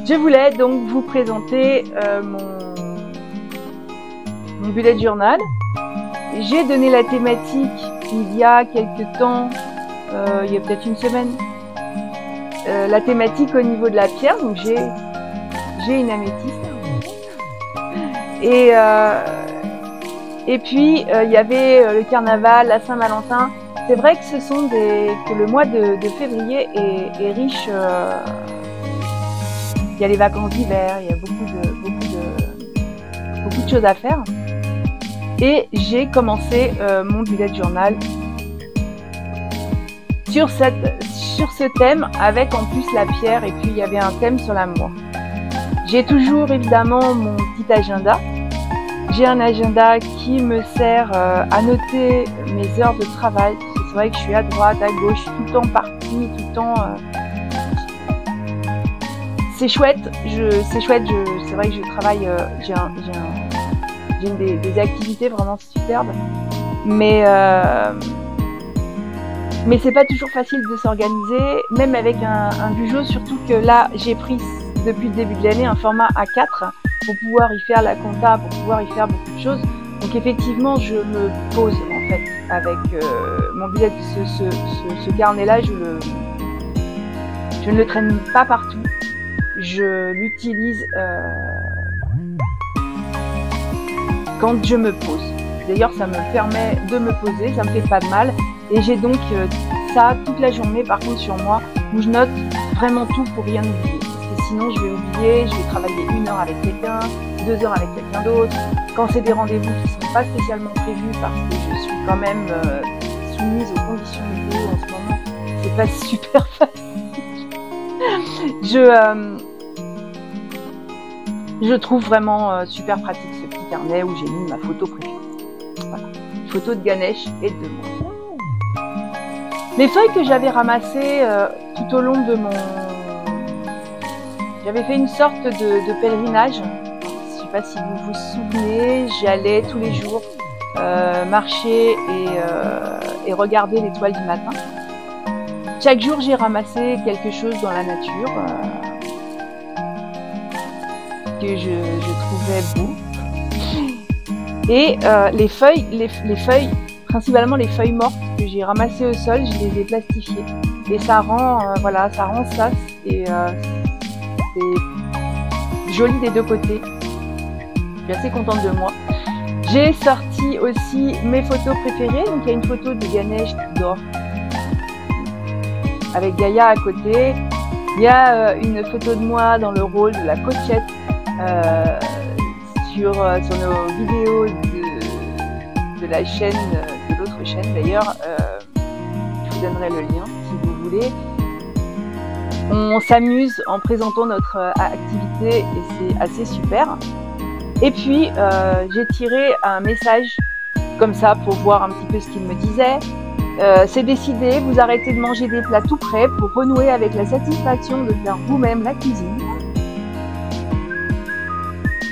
Je voulais donc vous présenter mon bullet journal. J'ai donné la thématique il y a quelques temps, il y a peut-être une semaine, la thématique au niveau de la pierre. Donc j'ai une améthyste. Et puis il y avait le carnaval, la Saint-Valentin. C'est vrai que que le mois de février est riche. Il y a les vacances d'hiver, il y a beaucoup de choses à faire. Et j'ai commencé mon bullet journal sur ce thème, avec en plus la pierre, et puis il y avait un thème sur l'amour. J'ai toujours évidemment mon petit agenda. J'ai un agenda qui me sert à noter mes heures de travail. C'est vrai que je suis à droite, à gauche, tout le temps partie, tout le temps. C'est chouette. C'est vrai que je travaille. J'ai des activités vraiment superbes, mais c'est pas toujours facile de s'organiser, même avec un bugeot. Surtout que là, j'ai pris depuis le début de l'année un format A4 pour pouvoir y faire la compta, pour pouvoir y faire beaucoup de choses. Donc effectivement, je me pose en fait avec mon bullet. Ce carnet-là, je ne le traîne pas partout. Je l'utilise quand je me pose. D'ailleurs, ça me permet de me poser, ça me fait pas de mal. Et j'ai donc ça toute la journée, par contre, sur moi, où je note vraiment tout pour rien oublier. Parce que sinon, je vais oublier, je vais travailler 1 heure avec quelqu'un, 2 heures avec quelqu'un d'autre. Quand c'est des rendez-vous qui ne sont pas spécialement prévus, parce que je suis quand même soumise aux conditions météo en ce moment, c'est pas super facile. Je trouve vraiment super pratique ce petit carnet où j'ai mis ma photo préférée. Voilà. Photo de Ganesh et de moi. Les feuilles que j'avais ramassées tout au long de J'avais fait une sorte de pèlerinage. Je ne sais pas si vous vous souvenez, j'allais tous les jours marcher et regarder l'étoile du matin. Chaque jour, j'ai ramassé quelque chose dans la nature que je trouvais beau. Et les feuilles, principalement les feuilles mortes que j'ai ramassées au sol, je les ai plastifiées. Et ça rend, ça rend ça. Et c'est joli des deux côtés. Je suis assez contente de moi. J'ai sorti aussi mes photos préférées. Donc il y a une photo de Ganesh qui dort avec Gaïa à côté. Il y a une photo de moi dans le rôle de la coachette sur nos vidéos de la chaîne, de l'autre chaîne d'ailleurs. Je vous donnerai le lien si vous voulez. On s'amuse en présentant notre activité et c'est assez super. Et puis j'ai tiré un message comme ça pour voir un petit peu ce qu'il me disait. C'est décidé, vous arrêtez de manger des plats tout prêts pour renouer avec la satisfaction de faire vous-même la cuisine.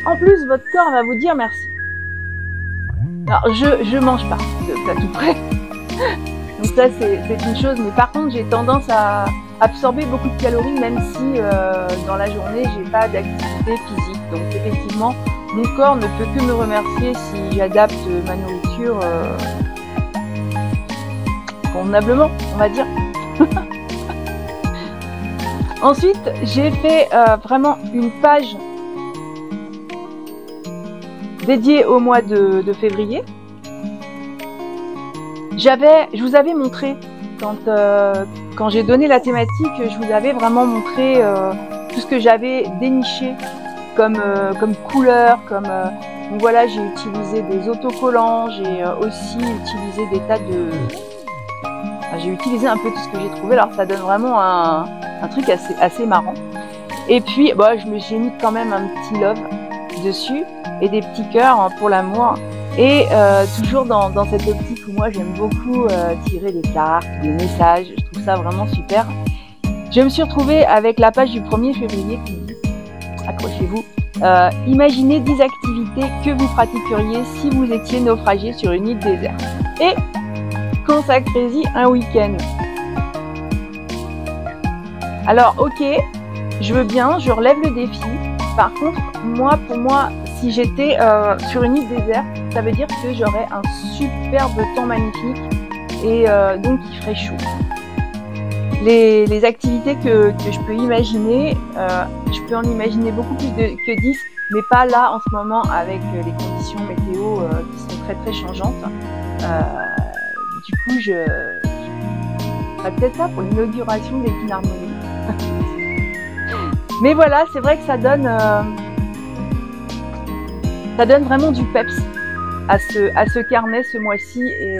En plus, votre corps va vous dire merci. Alors, je mange pas de plats tout prêts. Donc ça, c'est une chose. Mais par contre, j'ai tendance à absorber beaucoup de calories, même si dans la journée, j'ai pas d'activité physique. Donc effectivement, mon corps ne peut que me remercier si j'adapte ma nourriture convenablement, on va dire. Ensuite, j'ai fait vraiment une page dédiée au mois de février. Je vous avais montré, quand j'ai donné la thématique, je vous avais vraiment montré tout ce que j'avais déniché comme couleur, donc voilà, j'ai utilisé des autocollants, j'ai aussi utilisé des tas de... J'ai utilisé un peu tout ce que j'ai trouvé, alors ça donne vraiment un truc assez marrant. Et puis, j'ai mis quand même un petit love dessus et des petits cœurs pour l'amour. Et toujours dans cette optique où moi j'aime beaucoup tirer des cartes, des messages, je trouve ça vraiment super. Je me suis retrouvée avec la page du 1er février qui dit, accrochez-vous, imaginez 10 activités que vous pratiqueriez si vous étiez naufragé sur une île déserte. Et consacrez-y un week-end. Alors ok, je veux bien, je relève le défi. Par contre, pour moi, si j'étais sur une île déserte, ça veut dire que j'aurais un superbe temps magnifique et donc il ferait chaud. Les activités que je peux imaginer, je peux en imaginer beaucoup plus que 10, mais pas là en ce moment avec les conditions météo qui sont très très changeantes. Du coup, je ferais peut-être ça pour l'inauguration des Kinharmonies. Mais voilà, c'est vrai que ça donne vraiment du peps à ce carnet ce mois-ci et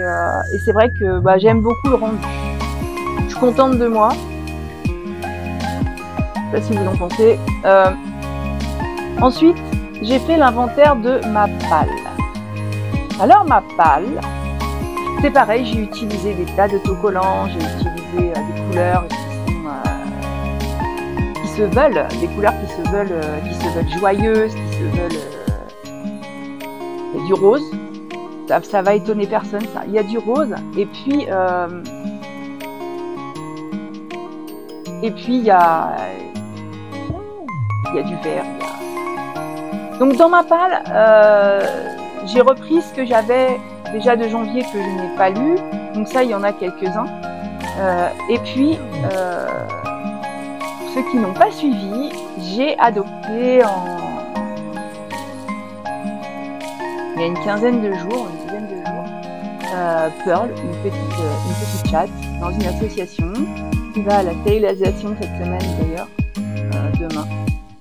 c'est vrai que j'aime beaucoup le rendu. Je suis contente de moi. Je sais pas si vous en pensez. Ensuite, j'ai fait l'inventaire de ma palle. Alors ma palle, c'est pareil, j'ai utilisé des tas d'autocollants, j'ai utilisé des couleurs qui se veulent, des couleurs qui se veulent joyeuses, qui se veulent. Il y a du rose, ça va étonner personne, ça. Il y a du rose, et puis il y a du vert. Donc dans ma palle, j'ai repris ce que j'avais déjà de janvier que je n'ai pas lu. Donc ça, il y en a quelques-uns. Et puis, ceux qui n'ont pas suivi, j'ai adopté il y a une quinzaine de jours, une dizaine de jours, Pearl, une petite chatte, dans une association qui va à la stérilisation cette semaine d'ailleurs, demain,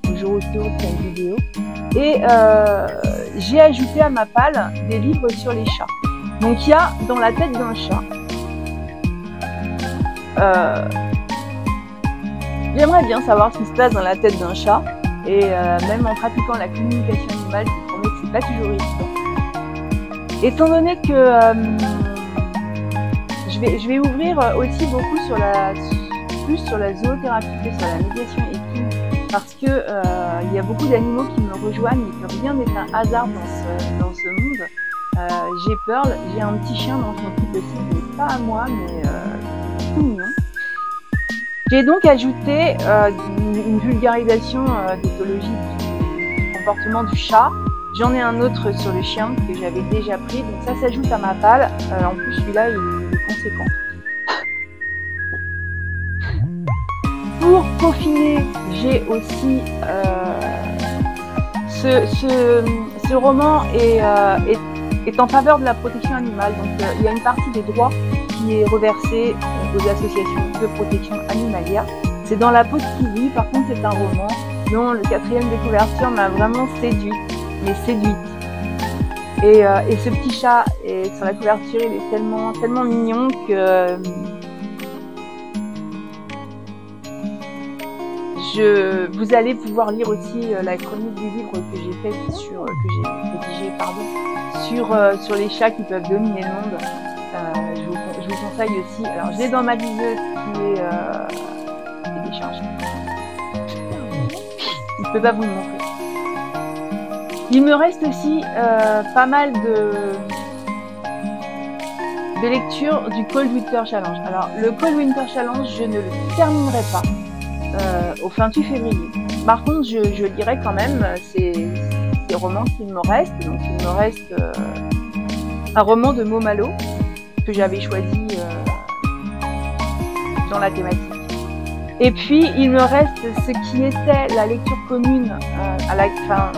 le jour où je tourne cette vidéo. Et j'ai ajouté à ma palle des livres sur les chats. Donc il y a dans la tête d'un chat. J'aimerais bien savoir ce qui se passe dans la tête d'un chat. Et même en pratiquant la communication animale, je promets que c'est pas toujours évident. Étant donné que je vais ouvrir aussi beaucoup plus sur la zoothérapie que sur la médiation équine, parce que il y a beaucoup d'animaux qui me rejoignent et que rien n'est un hasard dans ce monde. J'ai Pearl, j'ai un petit chien dont je m'occupe aussi, qui n'est pas à moi, mais tout mignon. J'ai donc ajouté une vulgarisation d'éthologie du comportement du chat. J'en ai un autre sur le chien que j'avais déjà pris, donc ça s'ajoute à ma palle. En plus, celui-là, il est conséquent. Pour peaufiner, j'ai aussi ce roman est en faveur de la protection animale. Donc il y a une partie des droits qui est reversée aux associations de protection animalière. C'est dans la peau de kiwi, par contre c'est un roman dont le 4e de couverture m'a vraiment séduite. Et ce petit chat sur la couverture, il est tellement mignon que vous allez pouvoir lire aussi la chronique du livre que j'ai fait sur les chats qui peuvent dominer le monde. Je vous conseille aussi. Alors je l'ai dans ma liseuse qui est déchargée. Je ne peux pas vous le montrer. Il me reste aussi pas mal de lectures du Cold Winter Challenge. Alors le Cold Winter Challenge, je ne le terminerai pas au fin du février. Par contre, je dirais quand même ces romans qu'il me reste. Donc il me reste un roman de Momalo que j'avais choisi dans la thématique. Et puis il me reste ce qui était la lecture commune à la fin.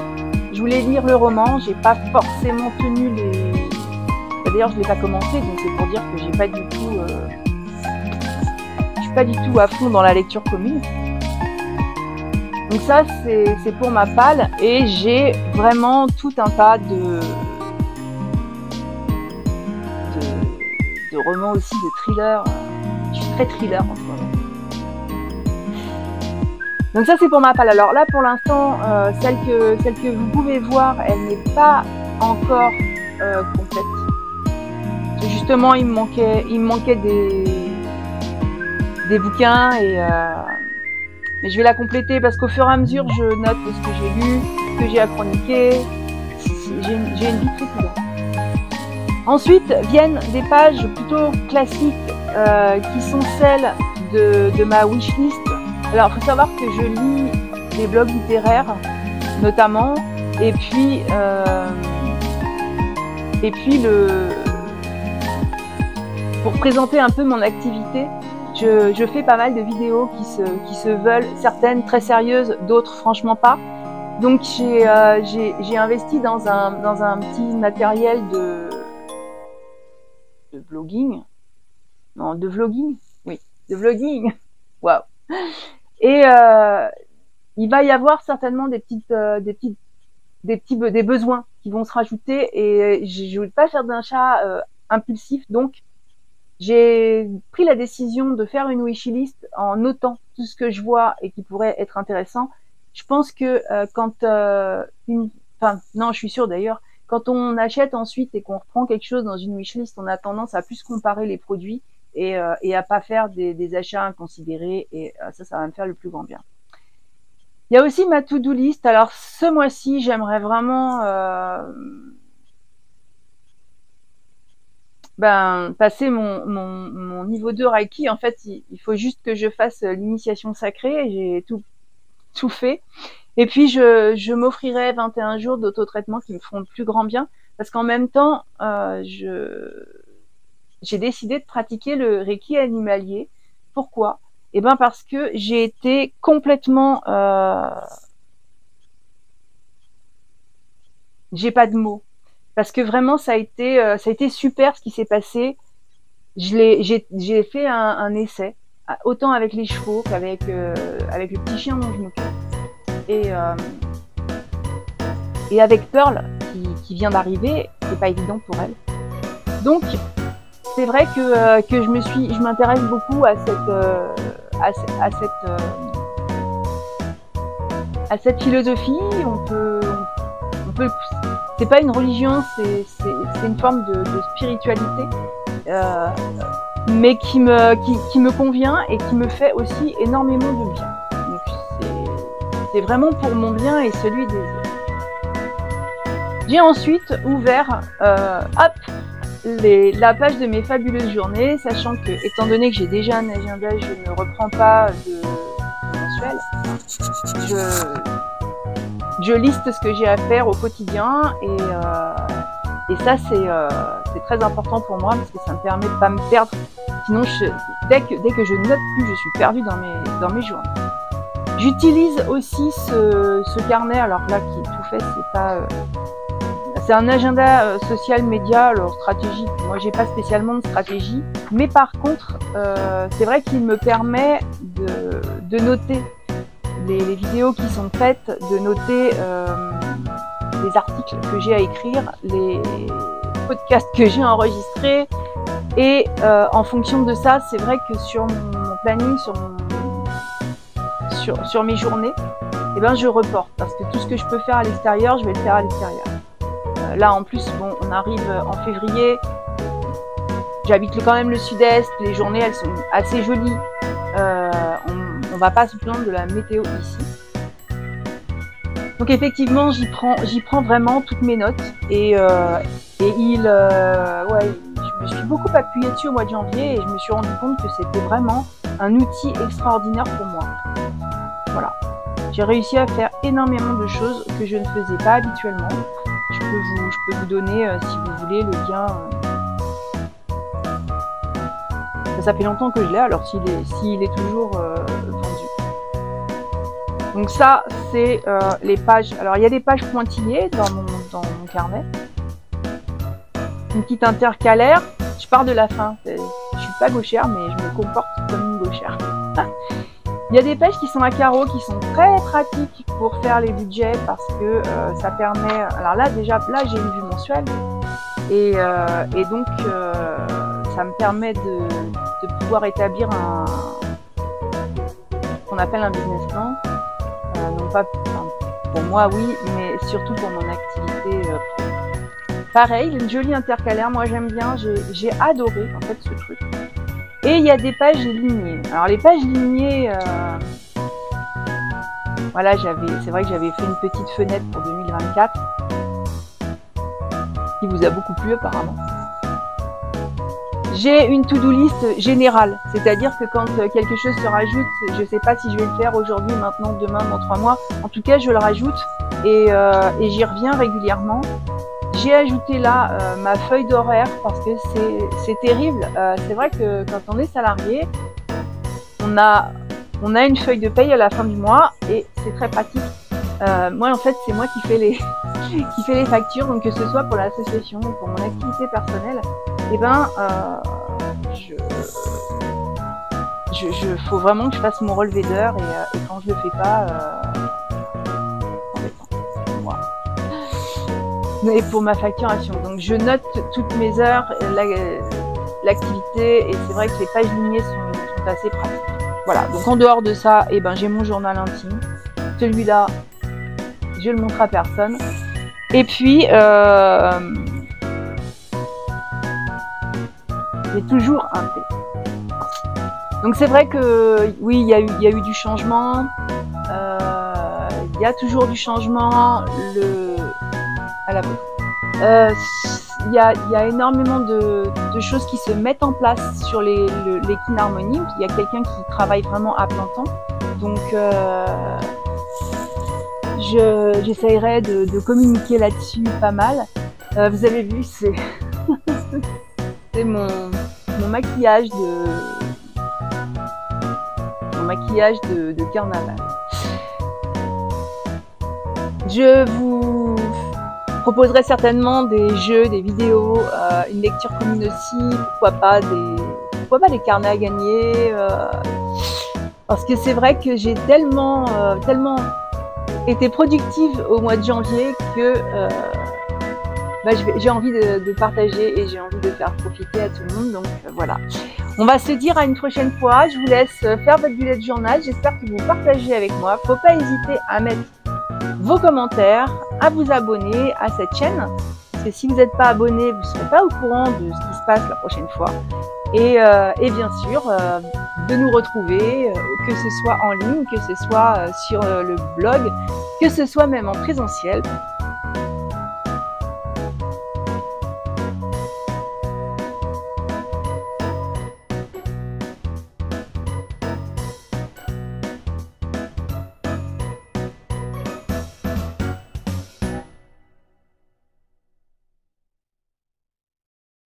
Je voulais lire le roman, j'ai pas forcément tenu les. D'ailleurs, je l'ai pas commencé, donc c'est pour dire que j'ai pas du tout. Je suis pas du tout à fond dans la lecture commune. Donc ça, c'est pour ma palle, et j'ai vraiment tout un tas de romans aussi, de thrillers. Je suis très thriller en ce moment. Donc ça c'est pour ma palle. Alors là pour l'instant, celle que vous pouvez voir, elle n'est pas encore complète. Justement il me manquait des bouquins mais je vais la compléter parce qu'au fur et à mesure je note ce que j'ai lu, ce que j'ai à chroniquer. J'ai une vie très courante. Ensuite viennent des pages plutôt classiques qui sont celles de ma wishlist. Alors, il faut savoir que je lis les blogs littéraires notamment, et puis pour présenter un peu mon activité, je fais pas mal de vidéos qui se veulent, certaines très sérieuses, d'autres franchement pas. Donc j'ai investi dans un petit matériel de blogging, non, de vlogging, oui, de vlogging, waouh. Et il va y avoir certainement des besoins qui vont se rajouter, et je ne voulais pas faire d'achat impulsif, donc j'ai pris la décision de faire une wishlist en notant tout ce que je vois et qui pourrait être intéressant. Je pense que non, je suis sûre d'ailleurs, quand on achète ensuite et qu'on reprend quelque chose dans une wishlist, on a tendance à plus comparer les produits et à pas faire des achats inconsidérés, et ça va me faire le plus grand bien. Il y a aussi ma to-do list. Alors ce mois-ci, j'aimerais vraiment passer mon niveau 2 Reiki. En fait, il faut juste que je fasse l'initiation sacrée. J'ai tout fait. Et puis, je m'offrirai 21 jours d'auto-traitement qui me feront le plus grand bien. Parce qu'en même temps, j'ai décidé de pratiquer le Reiki animalier. Pourquoi ? Eh ben parce que j'ai été complètement... j'ai pas de mots. Parce que vraiment, ça a été super ce qui s'est passé. J'ai fait un essai, autant avec les chevaux qu'avec avec le petit chien dont je m'occupe. Et avec Pearl, qui vient d'arriver, c'est pas évident pour elle. Donc, c'est vrai que je m'intéresse beaucoup à cette philosophie. C'est pas une religion, c'est une forme de spiritualité, mais qui me convient et qui me fait aussi énormément de bien. Donc c'est vraiment pour mon bien et celui des autres. J'ai ensuite ouvert la page de mes fabuleuses journées, sachant que, étant donné que j'ai déjà un agenda, je ne reprends pas de mensuel. Je liste ce que j'ai à faire au quotidien, et ça c'est très important pour moi parce que ça me permet de pas me perdre. Sinon, dès que je note plus, je suis perdue dans mes journées. J'utilise aussi ce carnet, alors là qui est tout fait, c'est un agenda social média, alors stratégique. Moi, j'ai pas spécialement de stratégie, mais par contre, c'est vrai qu'il me permet de noter les vidéos qui sont faites, de noter les articles que j'ai à écrire, les podcasts que j'ai enregistrés, et en fonction de ça, c'est vrai que sur mon planning, sur mes journées, eh ben je reporte, parce que tout ce que je peux faire à l'extérieur, je vais le faire à l'extérieur. Là en plus, bon, on arrive en février, j'habite quand même le sud-est, les journées elles sont assez jolies, on va pas se plaindre de la météo ici. Donc effectivement, j'y prends vraiment toutes mes notes, et je me suis beaucoup appuyée dessus au mois de janvier, et je me suis rendu compte que c'était vraiment un outil extraordinaire pour moi. Voilà. J'ai réussi à faire énormément de choses que je ne faisais pas habituellement. Je peux vous donner, si vous voulez, le lien. Ça fait longtemps que je l'ai, alors s'il est toujours vendu. Donc ça, c'est les pages. Alors il y a des pages pointillées dans mon carnet. Une petite intercalaire. Je pars de la fin. Je suis pas gauchère, mais je me comporte comme une gauchère. Il y a des pages qui sont à carreaux, qui sont très pratiques pour faire les budgets, parce que ça permet... Alors là, déjà, j'ai une vue mensuelle, et donc ça me permet de pouvoir établir ce qu'on appelle un business plan. Non pas pour moi, oui, mais surtout pour mon activité pro. Pareil, une jolie intercalaire, moi j'aime bien, j'ai adoré en fait ce truc. Et il y a des pages lignées. Alors les pages lignées, voilà, c'est vrai que j'avais fait une petite fenêtre pour 2024, qui vous a beaucoup plu apparemment. J'ai une to-do list générale, c'est-à-dire que quand quelque chose se rajoute, je ne sais pas si je vais le faire aujourd'hui, maintenant, demain, dans 3 mois. En tout cas, je le rajoute et j'y reviens régulièrement. J'ai ajouté là ma feuille d'horaire parce que c'est terrible. C'est vrai que quand on est salarié, on a une feuille de paye à la fin du mois et c'est très pratique. Moi, en fait, c'est moi qui fais les factures, donc que ce soit pour l'association ou pour mon activité personnelle. Eh ben, faut vraiment que je fasse mon relevé d'heures et quand je le fais pas, moi. Et pour ma facturation, donc je note toutes mes heures, l'activité, et c'est vrai que les pages lignées sont assez pratiques. Voilà. Donc en dehors de ça, eh ben j'ai mon journal intime. Celui-là, je le montre à personne. Et puis j'ai toujours un thé. Donc c'est vrai que oui, il y a eu du changement. Il y a toujours du changement. Il y a énormément de choses qui se mettent en place sur les Kin Harmony. Il y a quelqu'un qui travaille vraiment à plein temps. Donc j'essayerai de communiquer là-dessus pas mal. Vous avez vu, c'est mon maquillage de carnaval. Je vous proposerai certainement des jeux, des vidéos, une lecture commune aussi, pourquoi pas des carnets à gagner, parce que c'est vrai que j'ai tellement été productive au mois de janvier que j'ai envie de partager et j'ai envie de faire profiter à tout le monde, donc voilà. On va se dire à une prochaine fois, je vous laisse faire votre bullet journal, j'espère que vous partagez avec moi, faut pas hésiter à mettre vos commentaires, à vous abonner à cette chaîne, parce que si vous n'êtes pas abonné, vous ne serez pas au courant de ce qui se passe la prochaine fois. Et bien sûr, de nous retrouver, que ce soit en ligne, que ce soit sur le blog, que ce soit même en présentiel.